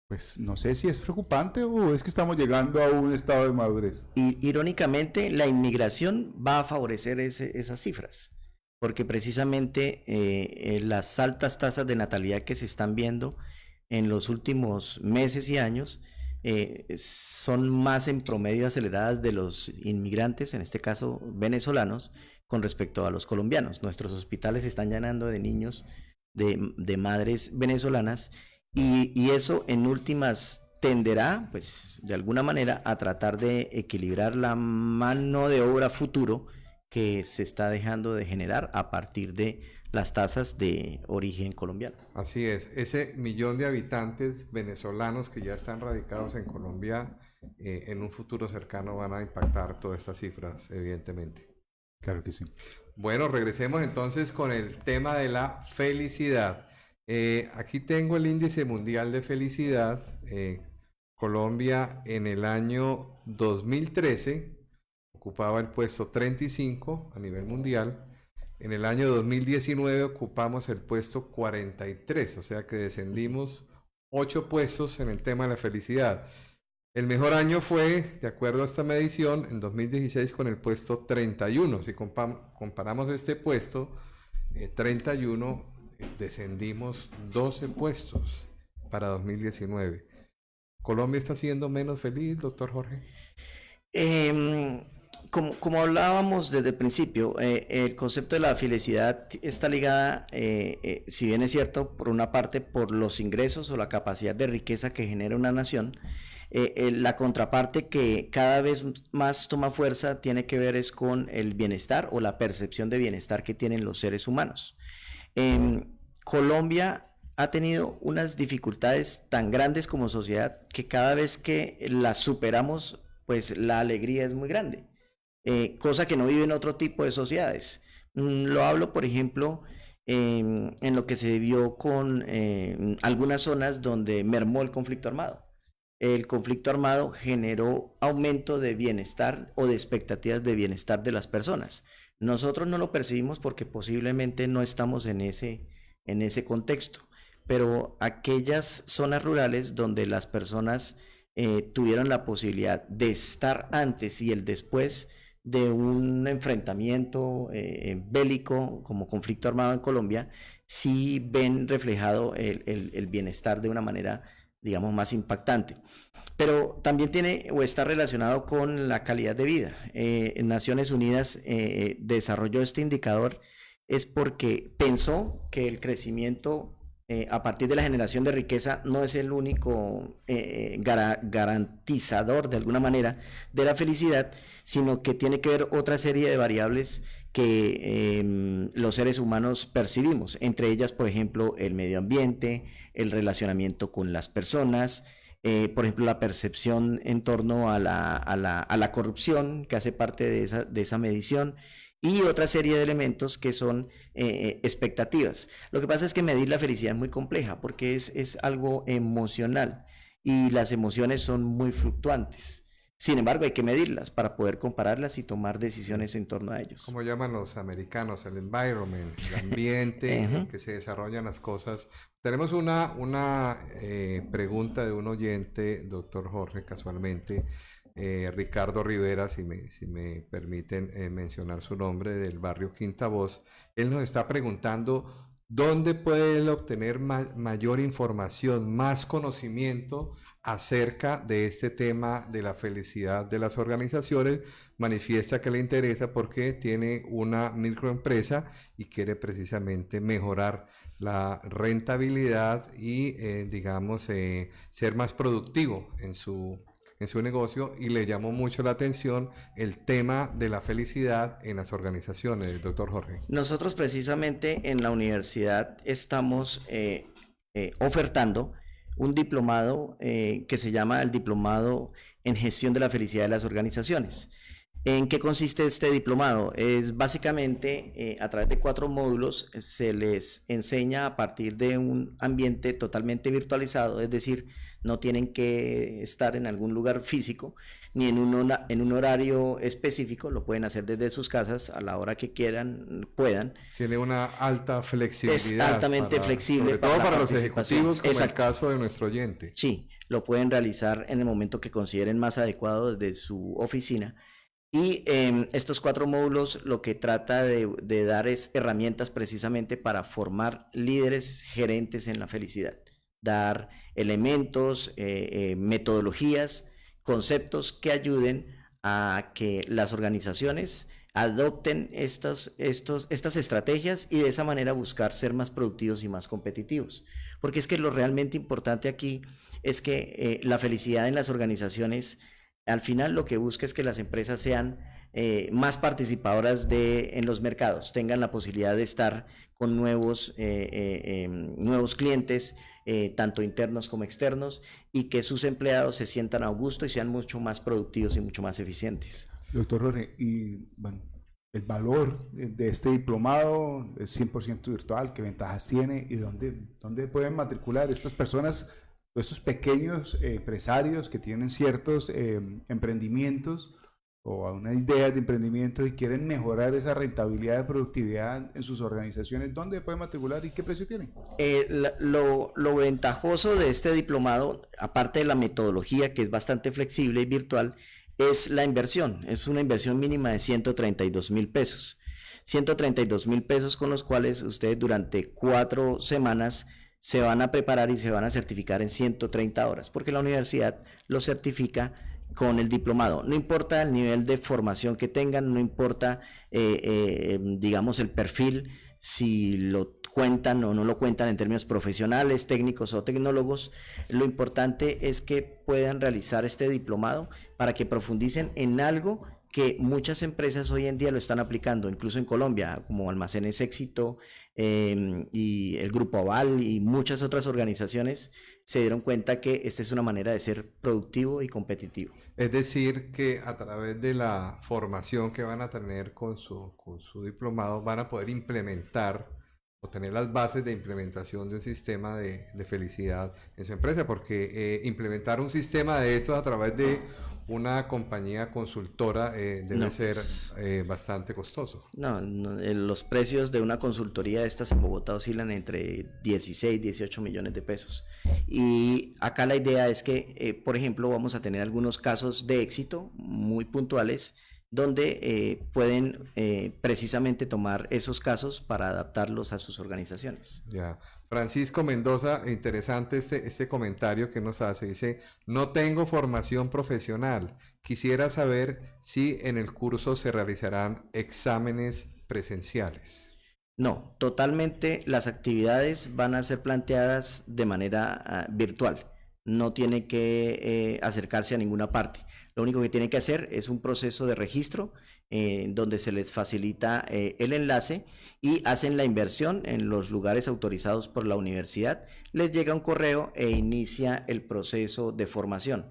pues no sé si es preocupante o es que estamos llegando a un estado de madurez. Y irónicamente, la inmigración va a favorecer esas cifras, porque precisamente las altas tasas de natalidad que se están viendo en los últimos meses y años son más en promedio aceleradas de los inmigrantes, en este caso venezolanos, con respecto a los colombianos. Nuestros hospitales se están llenando de niños de madres venezolanas y eso en últimas tenderá, pues, de alguna manera a tratar de equilibrar la mano de obra futuro que se está dejando de generar a partir de las tasas de origen colombiano. Así es, ese millón de habitantes venezolanos que ya están radicados en Colombia, en un futuro cercano van a impactar todas estas cifras, evidentemente. Claro que sí. Bueno, regresemos entonces con el tema de la felicidad. Aquí tengo el índice mundial de felicidad. Colombia en el año 2013 ocupaba el puesto 35 a nivel mundial. En el año 2019 ocupamos el puesto 43, o sea que descendimos 8 puestos en el tema de la felicidad. El mejor año fue, de acuerdo a esta medición, en 2016 con el puesto 31. Si comparamos este puesto, 31, descendimos 12 puestos para 2019. ¿Colombia está siendo menos feliz, doctor Jorge? Como hablábamos desde el principio, el concepto de la felicidad está ligada, si bien es cierto, por una parte por los ingresos o la capacidad de riqueza que genera una nación, la contraparte que cada vez más toma fuerza tiene que ver es con el bienestar o la percepción de bienestar que tienen los seres humanos. Colombia ha tenido unas dificultades tan grandes como sociedad que cada vez que las superamos, pues la alegría es muy grande. Cosa que no vive en otro tipo de sociedades. Lo hablo, por ejemplo, en lo que se vio con algunas zonas donde mermó el conflicto armado. El conflicto armado generó aumento de bienestar o de expectativas de bienestar de las personas. Nosotros no lo percibimos porque posiblemente no estamos en ese contexto, pero aquellas zonas rurales donde las personas tuvieron la posibilidad de estar antes y el después de un enfrentamiento bélico como conflicto armado en Colombia, sí ven reflejado el bienestar de una manera, digamos, más impactante. Pero también tiene o está relacionado con la calidad de vida. Naciones Unidas desarrolló este indicador es porque pensó que el crecimiento a partir de la generación de riqueza no es el único garantizador de alguna manera de la felicidad, sino que tiene que ver otra serie de variables que los seres humanos percibimos, entre ellas, por ejemplo, el medio ambiente, el relacionamiento con las personas, por ejemplo, la percepción en torno a la corrupción que hace parte de esa medición, y otra serie de elementos que son expectativas. Lo que pasa es que medir la felicidad es muy compleja porque es algo emocional y las emociones son muy fluctuantes. Sin embargo, hay que medirlas para poder compararlas y tomar decisiones en torno a ellos. Como llaman los americanos, el environment, el ambiente en Ujú. el que se desarrollan las cosas. Tenemos una pregunta de un oyente, doctor Jorge, casualmente, Ricardo Rivera, si me permiten mencionar su nombre, del barrio Quinta Voz. Él nos está preguntando dónde puede él obtener mayor información, más conocimiento acerca de este tema de la felicidad de las organizaciones. Manifiesta que le interesa porque tiene una microempresa y quiere precisamente mejorar la rentabilidad y, digamos, ser más productivo en su negocio, y le llamó mucho la atención el tema de la felicidad en las organizaciones, doctor Jorge. Nosotros precisamente en la universidad estamos ofertando un diplomado que se llama el Diplomado en Gestión de la Felicidad de las Organizaciones. ¿En qué consiste este diplomado? Es básicamente a través de 4 módulos se les enseña a partir de un ambiente totalmente virtualizado, es decir, no tienen que estar en algún lugar físico ni en un horario específico, lo pueden hacer desde sus casas a la hora que quieran, puedan. Tiene una alta flexibilidad. Es altamente flexible sobre todo para la para los participación. ejecutivos, como el Exacto. caso de nuestro oyente. Sí, lo pueden realizar en el momento que consideren más adecuado desde su oficina. Y estos 4 módulos lo que trata de dar es herramientas precisamente para formar líderes gerentes en la felicidad. Dar elementos, metodologías, conceptos que ayuden a que las organizaciones adopten estas estrategias y de esa manera buscar ser más productivos y más competitivos. Porque es que lo realmente importante aquí es que la felicidad en las organizaciones, al final lo que busca es que las empresas sean más participadoras en los mercados, tengan la posibilidad de estar con nuevos clientes, tanto internos como externos, y que sus empleados se sientan a gusto y sean mucho más productivos y mucho más eficientes. Doctor Jorge, y bueno, el valor de este diplomado es 100% virtual, ¿qué ventajas tiene y dónde pueden matricular estas personas, estos pequeños empresarios que tienen ciertos emprendimientos o una idea de emprendimiento y quieren mejorar esa rentabilidad de productividad en sus organizaciones? ¿Dónde pueden matricular y qué precio tienen? Lo ventajoso de este diplomado, aparte de la metodología que es bastante flexible y virtual, es la inversión. Es una inversión mínima de 132,000 pesos. 132,000 pesos con los cuales ustedes durante 4 semanas se van a preparar y se van a certificar en 130 horas, porque la universidad lo certifica con el diplomado. No importa el nivel de formación que tengan, no importa, digamos, el perfil, si lo cuentan o no lo cuentan en términos profesionales, técnicos o tecnólogos. Lo importante es que puedan realizar este diplomado para que profundicen en algo que muchas empresas hoy en día lo están aplicando, incluso en Colombia, como Almacenes Éxito y el Grupo Aval y muchas otras organizaciones se dieron cuenta que esta es una manera de ser productivo y competitivo. Es decir, que a través de la formación que van a tener con su diplomado, van a poder implementar o tener las bases de implementación de un sistema de felicidad en su empresa, porque implementar un sistema de estos a través de una compañía consultora debe No. ser bastante costoso. No, los precios de una consultoría de estas en Bogotá oscilan entre 16, 18 millones de pesos. Y acá la idea es que, por ejemplo, vamos a tener algunos casos de éxito muy puntuales donde pueden precisamente tomar esos casos para adaptarlos a sus organizaciones. Ya. Francisco Mendoza, interesante este comentario que nos hace. Dice, no tengo formación profesional. Quisiera saber si en el curso se realizarán exámenes presenciales. No, totalmente las actividades van a ser planteadas de manera virtual. No tiene que acercarse a ninguna parte. Lo único que tiene que hacer es un proceso de registro donde se les facilita el enlace y hacen la inversión en los lugares autorizados por la universidad. Les llega un correo e inicia el proceso de formación.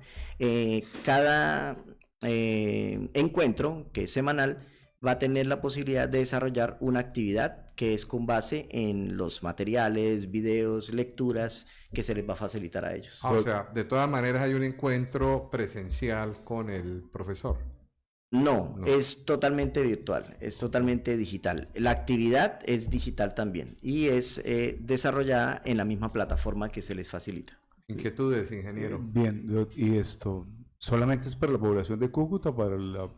Cada encuentro, que es semanal, va a tener la posibilidad de desarrollar una actividad que es con base en los materiales, videos, lecturas que se les va a facilitar a ellos. O sea, de todas maneras hay un encuentro presencial con el profesor. No, No. es totalmente virtual, es totalmente digital. La actividad es digital también y es desarrollada en la misma plataforma que se les facilita. Inquietudes, ingeniero. Bien, y esto, ¿solamente es para la población de Cúcuta, para la...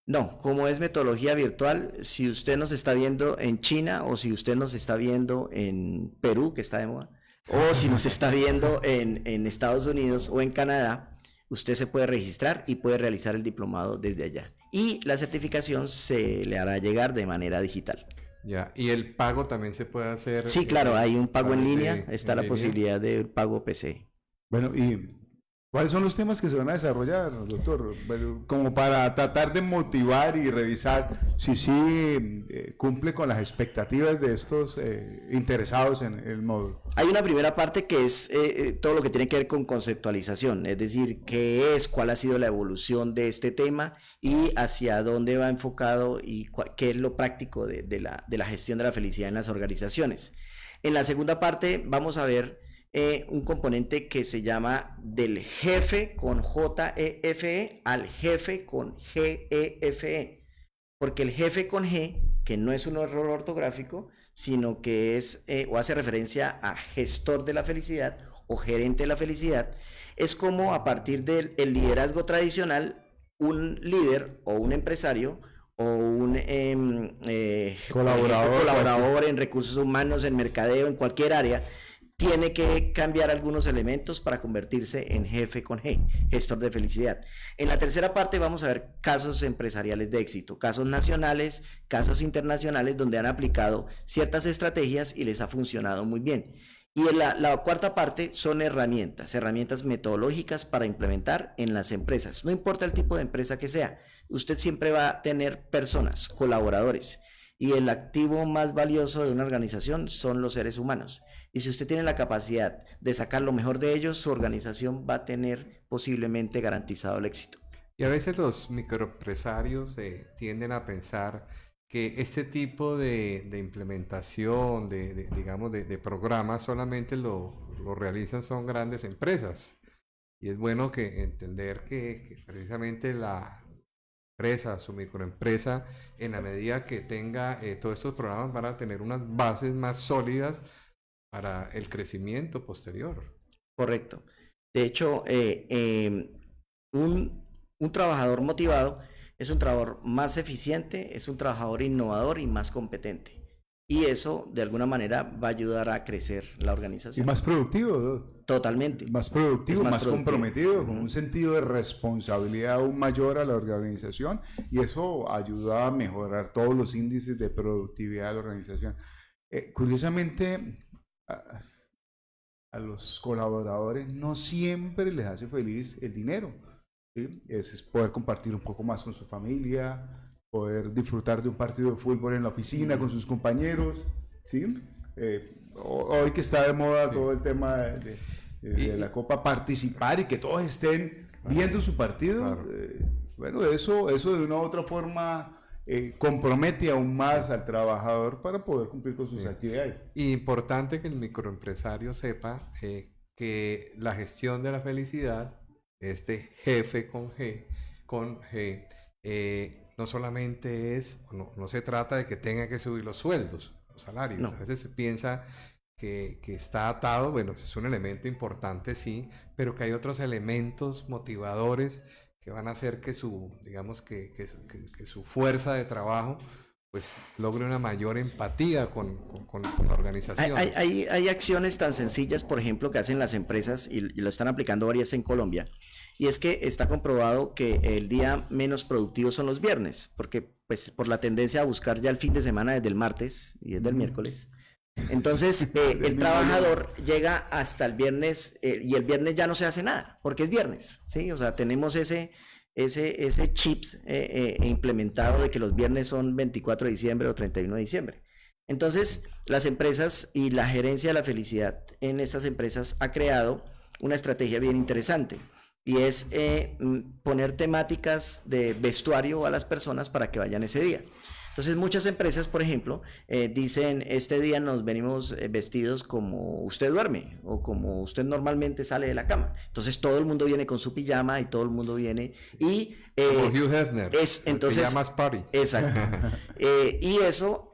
No, como es metodología virtual, si usted nos está viendo en China o si usted nos está viendo en Perú, que está de moda, o si nos está viendo en Estados Unidos o en Canadá, usted se puede registrar y puede realizar el diplomado desde allá. Y la certificación se le hará llegar de manera digital. Ya, y el pago también se puede hacer. Sí, claro, hay un pago en través línea, de- está en la línea. posibilidad de pago PC. Bueno, ¿y cuáles son los temas que se van a desarrollar, doctor? Bueno, como para tratar de motivar y revisar si sí cumple con las expectativas de estos interesados en el módulo. Hay una primera parte que es todo lo que tiene que ver con conceptualización, es decir, qué es, cuál ha sido la evolución de este tema y hacia dónde va enfocado y qué es lo práctico de la gestión de la felicidad en las organizaciones. En la segunda parte vamos a ver un componente que se llama del jefe con J-E-F-E al jefe con G-E-F-E, porque el jefe con G, que no es un error ortográfico, sino que es o hace referencia a gestor de la felicidad o gerente de la felicidad, es como a partir del liderazgo tradicional, un líder o un empresario o un colaborador en recursos humanos, en mercadeo, en cualquier área, tiene que cambiar algunos elementos para convertirse en jefe con G, gestor de felicidad. En la tercera parte vamos a ver casos empresariales de éxito, casos nacionales, casos internacionales donde han aplicado ciertas estrategias y les ha funcionado muy bien. Y en la cuarta parte son herramientas metodológicas para implementar en las empresas. No importa el tipo de empresa que sea, usted siempre va a tener personas, colaboradores. Y el activo más valioso de una organización son los seres humanos. Y si usted tiene la capacidad de sacar lo mejor de ellos, su organización va a tener posiblemente garantizado el éxito. Y a veces los microempresarios tienden a pensar que este tipo de implementación, digamos, de programas solamente lo realizan son grandes empresas. Y es bueno que entender que precisamente la empresa, su microempresa, en la medida que tenga todos estos programas, van a tener unas bases más sólidas para el crecimiento posterior. Correcto. De hecho, un trabajador motivado es un trabajador más eficiente, es un trabajador innovador y más competente. Y eso, de alguna manera, va a ayudar a crecer la Y organización. más productivo, doctor. Totalmente. Más productivo, Es más más productivo. comprometido, con Ujú. un sentido de responsabilidad aún mayor a la organización, y eso ayuda a mejorar todos los índices de productividad de la organización. Curiosamente, a los colaboradores no siempre les hace feliz el dinero, ¿sí? Es poder compartir un poco más con su familia, poder disfrutar de un partido de fútbol en la oficina con sus compañeros, ¿sí? Hoy que está de moda todo el tema de la Copa, participar y que todos estén viendo su partido, Claro. bueno, eso de una u otra forma compromete aún más al trabajador para poder cumplir con sus Sí. actividades. Importante que el microempresario sepa que la gestión de la felicidad, este jefe con G, no solamente no se trata de que tenga que subir los sueldos, los salarios. No. A veces se piensa que está atado, bueno, es un elemento importante, sí, pero que hay otros elementos motivadores que van a hacer que digamos, que su fuerza de trabajo pues logre una mayor empatía con la organización. Hay acciones tan sencillas, por ejemplo, que hacen las empresas y lo están aplicando varias en Colombia. Y es que está comprobado que el día menos productivo son los viernes, porque pues por la tendencia a buscar ya el fin de semana desde el martes y desde el miércoles. Entonces el trabajador llega hasta el viernes y el viernes ya no se hace nada, porque es viernes, ¿sí? O sea, tenemos ese chip implementado de que los viernes son 24 de diciembre o 31 de diciembre. Entonces, las empresas y la gerencia de la felicidad en estas empresas ha creado una estrategia bien interesante y es poner temáticas de vestuario a las personas para que vayan ese día. Entonces muchas empresas, por ejemplo, dicen, este día nos venimos vestidos como usted duerme o como usted normalmente sale de la cama. Entonces todo el mundo viene con su pijama y todo el mundo viene y... Como Hugh Hefner, entonces, pijamas party. Exacto. Y eso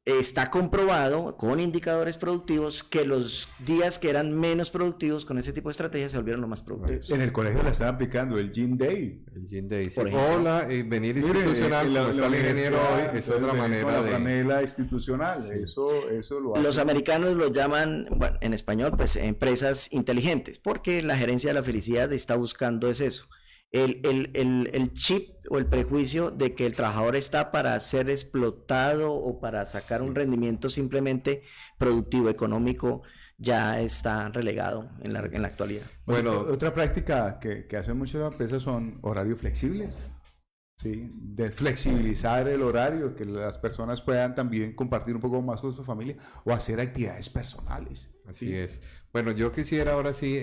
está comprobado con indicadores productivos que los días que eran menos productivos con ese tipo de estrategias se volvieron los más productivos. En el colegio la están aplicando, el Gym Day. El Gym Day, sí. Por ejemplo. Hola, venir Mire, institucional, como está el ingeniero hoy, es entonces, otra venir manera con la de... franela institucional, Sí. eso lo hace. Los americanos lo llaman, bueno, en español, pues empresas inteligentes, porque la gerencia de la felicidad está buscando es eso. El chip o el prejuicio de que el trabajador está para ser explotado o para sacar un rendimiento simplemente productivo, económico, ya está relegado en la actualidad. Bueno, Otra práctica que hacen muchas empresas son horarios flexibles. ¿Sí? De flexibilizar el horario, que las personas puedan también compartir un poco más con su familia o hacer actividades personales. así ¿sí? es. Bueno, yo quisiera ahora sí,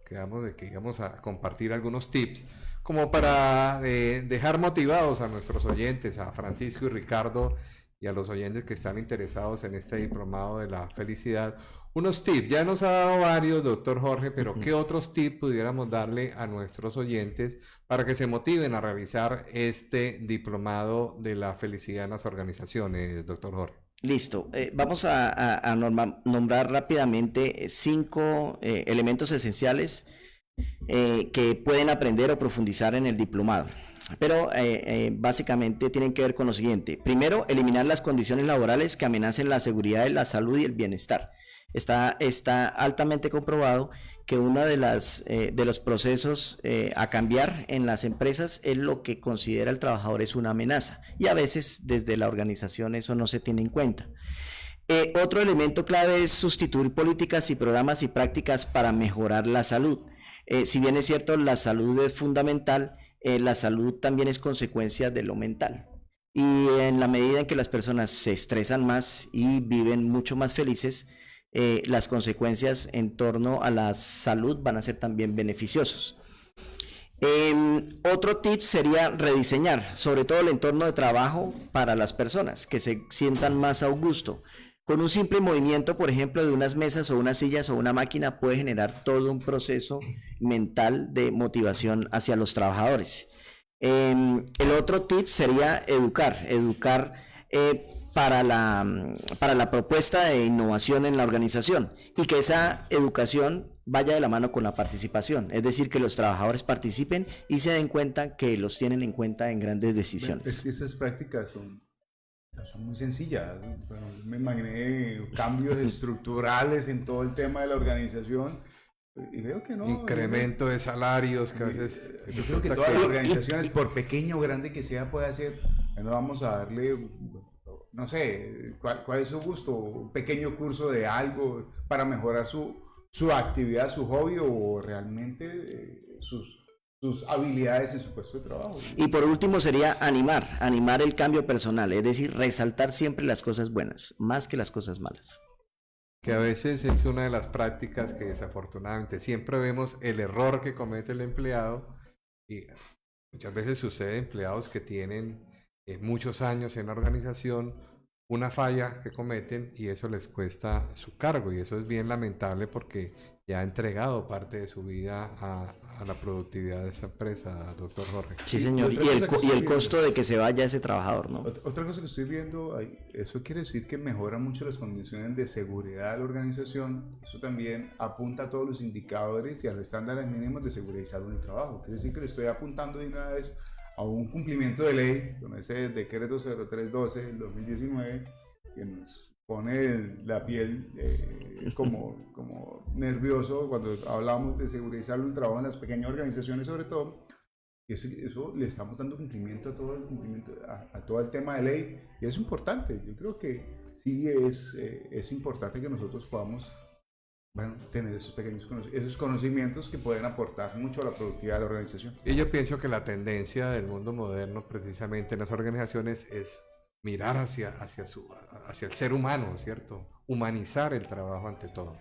quedamos de que íbamos a compartir algunos tips como para dejar motivados a nuestros oyentes, a Francisco y Ricardo y a los oyentes que están interesados en este diplomado de la felicidad. Unos tips, ya nos ha dado varios, doctor Jorge, pero ¿qué otros tips pudiéramos darle a nuestros oyentes para que se motiven a realizar este diplomado de la felicidad en las organizaciones, doctor Jorge? Listo. Vamos a nombrar rápidamente 5 elementos esenciales que pueden aprender o profundizar en el diplomado. Pero básicamente tienen que ver con lo siguiente. Primero, eliminar las condiciones laborales que amenacen la seguridad, la salud y el bienestar. Está altamente comprobado que uno de los procesos a cambiar en las empresas es lo que considera el trabajador es una amenaza, y a veces desde la organización eso no se tiene en cuenta. Otro elemento clave es sustituir políticas y programas y prácticas para mejorar la salud. Si bien es cierto, la salud es fundamental, la salud también es consecuencia de lo mental. Y en la medida en que las personas se estresan más y viven mucho más felices, las consecuencias en torno a la salud van a ser también beneficiosos. Otro tip sería rediseñar, sobre todo el entorno de trabajo para las personas, que se sientan más a gusto. Con un simple movimiento, por ejemplo, de unas mesas o unas sillas o una máquina puede generar todo un proceso mental de motivación hacia los trabajadores. El otro tip sería educar para la propuesta de innovación en la organización, y que esa educación vaya de la mano con la participación, es decir, que los trabajadores participen y se den cuenta que los tienen en cuenta en grandes Es decisiones. que esas prácticas son muy sencillas. Bueno, me imaginé cambios estructurales en todo el tema de la organización y veo que no. Incremento de salarios que a Yo veces... creo que todas las organizaciones, por pequeña o grande que sea, puede hacer. Bueno, vamos a darle, no sé, ¿cuál es su gusto? Un pequeño curso de algo para mejorar su actividad, su hobby o realmente sus habilidades en su puesto de trabajo. Y por último sería animar el cambio personal, es decir, resaltar siempre las cosas buenas, más que las cosas malas. Que a veces es una de las prácticas que desafortunadamente siempre vemos el error que comete el empleado, y muchas veces sucede empleados que tienen muchos años en la organización, una falla que cometen y eso les cuesta su cargo, y eso es bien lamentable porque ya ha entregado parte de su vida a la productividad de esa empresa, doctor Jorge. Sí, señor, Y otra cosa que y el estoy costo de que se vaya ese trabajador, ¿no? Otra cosa que estoy viendo, eso quiere decir que mejora mucho las condiciones de seguridad de la organización. Eso también apunta a todos los indicadores y a los estándares mínimos de seguridad y salud en el trabajo. Quiere decir que le estoy apuntando de una vez a un cumplimiento de ley con ese decreto 0312 del 2019 que nos pone la piel como nervioso cuando hablamos de seguridad y salud en el trabajo en las pequeñas organizaciones, sobre todo. Y eso le estamos dando cumplimiento a todo el tema de ley, y es importante. Yo creo que sí es importante que nosotros podamos tener esos conocimientos que pueden aportar mucho a la productividad de la organización. Y yo pienso que la tendencia del mundo moderno precisamente en las organizaciones es mirar hacia el ser humano, ¿cierto? Humanizar el trabajo ante todo.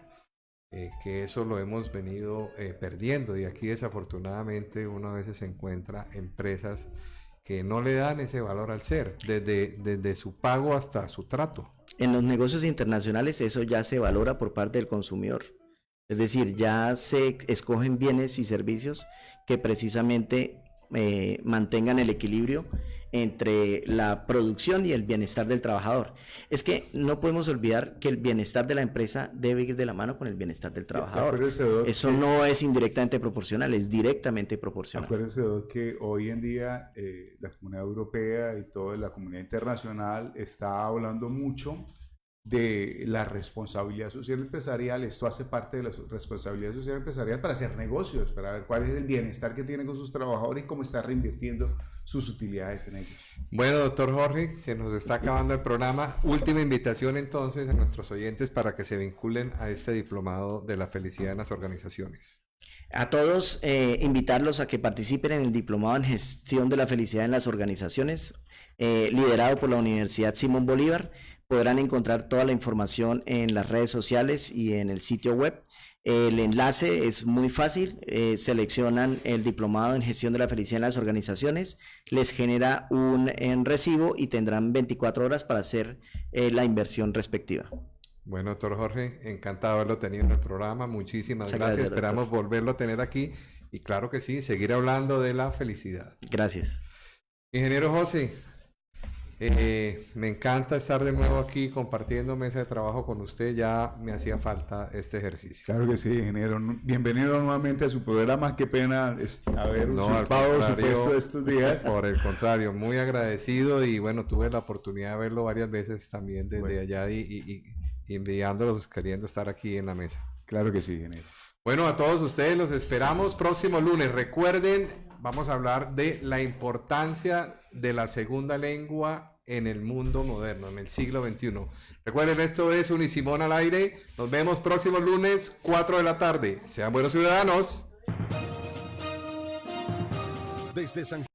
Que eso lo hemos venido perdiendo, y aquí desafortunadamente uno a veces encuentra empresas que no le dan ese valor al ser, desde su pago hasta su trato. En los negocios internacionales eso ya se valora por parte del consumidor. Es decir, ya se escogen bienes y servicios que precisamente mantengan el equilibrio entre la producción y el bienestar del trabajador. Es que no podemos olvidar que el bienestar de la empresa debe ir de la mano con el bienestar del trabajador. Acuérdese, Doc, Eso no es indirectamente proporcional, es directamente proporcional. Acuérdense, Doc, que hoy en día la Comunidad Europea y toda la comunidad internacional está hablando mucho de la responsabilidad social empresarial. Esto hace parte de la responsabilidad social empresarial para hacer negocios, para ver cuál es el bienestar que tiene con sus trabajadores y cómo está reinvirtiendo sus utilidades en ellos. Bueno, doctor Jorge, se nos está acabando el programa. Última invitación entonces a nuestros oyentes para que se vinculen a este diplomado de la felicidad en las organizaciones. A todos invitarlos a que participen en el diplomado en gestión de la felicidad en las organizaciones, liderado por la Universidad Simón Bolívar. Podrán encontrar toda la información en las redes sociales y en el sitio web. El enlace es muy fácil, seleccionan el diplomado en gestión de la felicidad en las organizaciones, les genera un recibo y tendrán 24 horas para hacer la inversión respectiva. Bueno, doctor Jorge, encantado de haberlo tenido en el programa. Muchísimas Muchas gracias. gracias, Esperamos volverlo a tener aquí y claro que sí, seguir hablando de la felicidad. Gracias. Ingeniero José, me encanta estar de nuevo aquí compartiendo mesa de trabajo con usted. Ya me hacía falta este ejercicio. Claro que sí, ingeniero. Bienvenido nuevamente a su programa. Qué pena haber No, al usurpado su contrario, puesto estos días. Por el contrario, muy agradecido y bueno, tuve la oportunidad de verlo varias veces también desde Bueno. allá y enviándolos, queriendo estar aquí en la mesa. Claro que sí, ingeniero. Bueno, a todos ustedes los esperamos próximo lunes. Recuerden, vamos a hablar de la importancia de la segunda lengua en el mundo moderno, en el siglo XXI. Recuerden, esto es Unisimón al aire. Nos vemos próximo lunes, 4 de la tarde. Sean buenos ciudadanos. Desde San